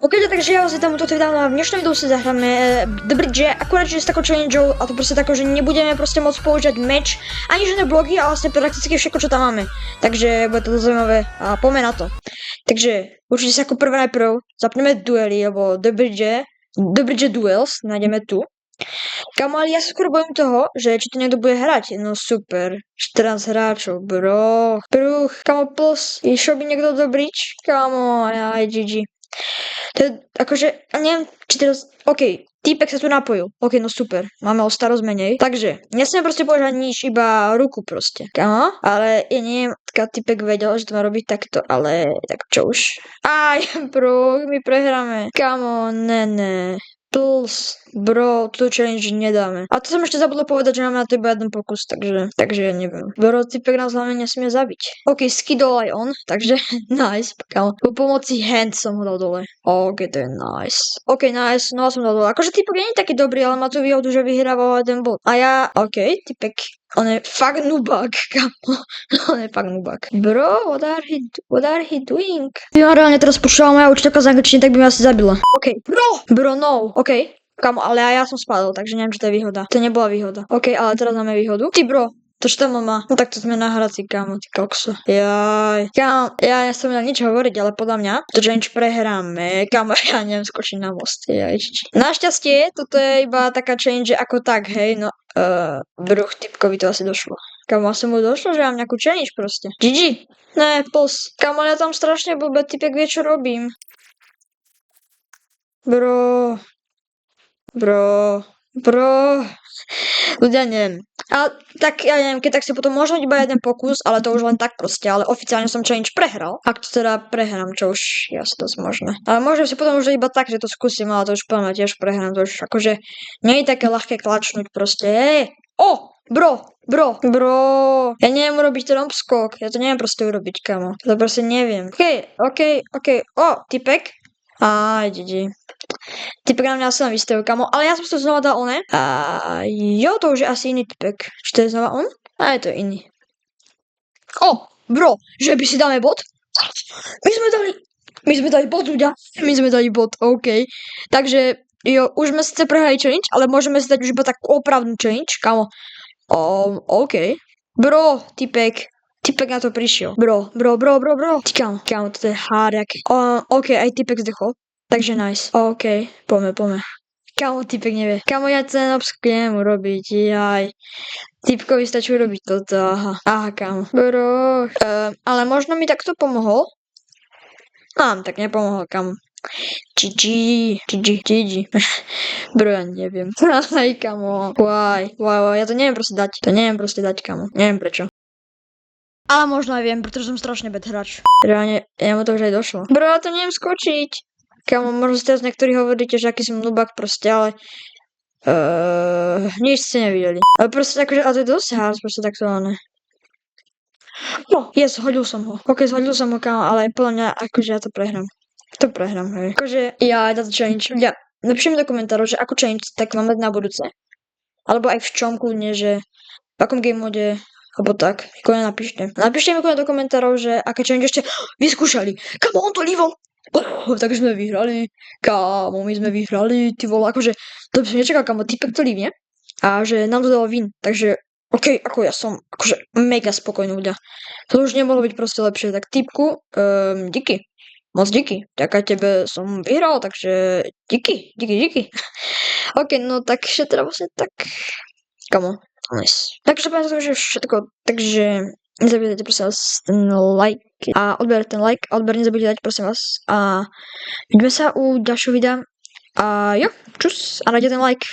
OK, takže ja vás vítam toto videa a v dnešnom videu si zahráme The Bridge, akurát že s takou challengeou a to proste tako, že nebudeme proste môcť používať meč ani žiadne blogy a vlastne prakticky všetko čo tam máme. Takže bude to zaujímavé a poďme na to. Takže určite sa ako prvé najprv zapneme duely, alebo The Bridge Duels, nájdeme tu. Kamo, ale ja sa skôr bojím toho, že či to niekto bude hrať. No super, 14 hráčov, bro. Kamo, plus, išiel by niekto do Bridge? Kamo, aj GG. To je akože, neviem, či teraz, OK, týpek sa tu napojil, OK, no super, máme o starosť menej, takže, nesmiem proste používať nič, iba ruku proste, kamo, ale ja neviem, týpek vedel, že to má robiť takto, ale, tak čo už, aj, bro, my prehráme, kamo, ne. Plus, bro, tu challenge nedáme. A to som ešte zabudol povedať, že máme na to iba jeden pokus, takže ja neviem. Bro, typek nás hlavne nesmie zabiť. OK, skidol aj on, takže nice, kamo. Po pomoci hand som ho dal dole. OK, to je nice. OK, nice, no som dal dole. Akože typek nie je taký dobrý, ale má tu výhodu, že vyhrával jeden bod. A ja, OK, typek, on je fakt nubák, kamo. On je fakt nubák. Bro, what are he doing? By ma reálne teraz počula moja učiteľka z angličtiny, tak by ma asi zabila. OK, bro, no. OK, kamo, ale aj ja som spadol, takže neviem, či to je výhoda. To nebola výhoda. OK, ale teraz máme výhodu. Ty bro, to čo tam má? No tak to sme na hraci, kamo, ty kokso. Jaj. Kamo, ja som nedal nič hovoriť, ale podľa mňa to challenge prehráme. Kamo, ja neviem skočiť na most. Jaj. Našťastie, toto je iba taká challenge ako tak, hej, no. Bruch, typkovi to asi došlo. Kamo, asi mu došlo, že mám nejakú challenge proste. GG. Ne, plus. Kamo, ja tam strašne blbé, typek vie, čo robím. Bro. Ľudia, neviem. Ale tak, ja neviem, keď tak si potom možno iba jeden pokus, ale to už len tak proste, ale oficiálne som challenge prehral. Ak to teda prehrám, čo už je asi dosť možné. Ale môžem si potom už iba tak, že to skúsim, ale to už poviem, tiež prehrám, to už akože nie je také ľahké klačnúť proste. Bro, ja neviem urobiť ten obskok, ja to neviem proste urobiť, kamo. To proste neviem. OK. Typek. GG. Typek na mňa asi len vystavil, kamo. Ale ja som si to znova dal one. Jo, to už je asi iný typek. Či to je znova on? Je to iný. Bro, že by si dáme bod? My sme dali bod, ľudia. My sme dali bod, OK. Takže, jo, už sme sice prehrali challenge, ale môžeme si dať už iba takú opravnú challenge, kamo. OK. Bro, typek na to prišiel. Bro. Ty kamo, toto je hard. OK, aj typek zdechol. Takže nice. OK, poďme. Kamo, typek nevie. Kamo, ja ten obskok neviem urobiť, jaj. Typkovi stačí urobiť toto, aha, kamo. Bro, ale možno mi takto pomohol? Tak nepomohol, kamo. GG. Bro, ja neviem. Aj, kamo. Why, ja to neviem proste dať. Kamo. Neviem prečo. Ale možno aj viem, pretože som strašne bad hráč. Reálne, mu to už aj došlo. Bro, ja to neviem skočiť. Kamo, možno si teraz niektorí hovoríte, že aký som nubák proste, ale nič ste nevideli. Ale proste akože, ale to je dosť hard, proste takto ne. Zhodil som ho. OK, zhodil som ho, kamo, ale podľa mňa, akože ja to prehrám. Hej. Akože, ja táto challenge, napíšte mi do komentárov, že ako challenge tak mám dať na budúce. Alebo aj v čom kľudne, že v akom game mode, alebo tak, kľudne napíšte. Napíšte mi kľudne do komentárov, že aké challenge ešte vyskúšali. Kamo, on to líval. Takže sme vyhrali. Kámo, my sme vyhrali, ty vole, akože, to by som nečakal, kamo, typek to lív, nie? A že nám to dalo win, takže, OK, ako ja som, akože, mega spokojný ľudia. To už nemohlo byť proste lepšie, tak typku, díky. Moc díky. Ďaká tebe som vyhral, takže díky. OK, no takže teda vlastne tak, kamo, nice. Takže poviem to, že všetko, takže nezabudnite prosím vás ten like a odber nezabudnite dať prosím vás a vidíme sa u ďalšieho videa a jo, čus a dajte ten like.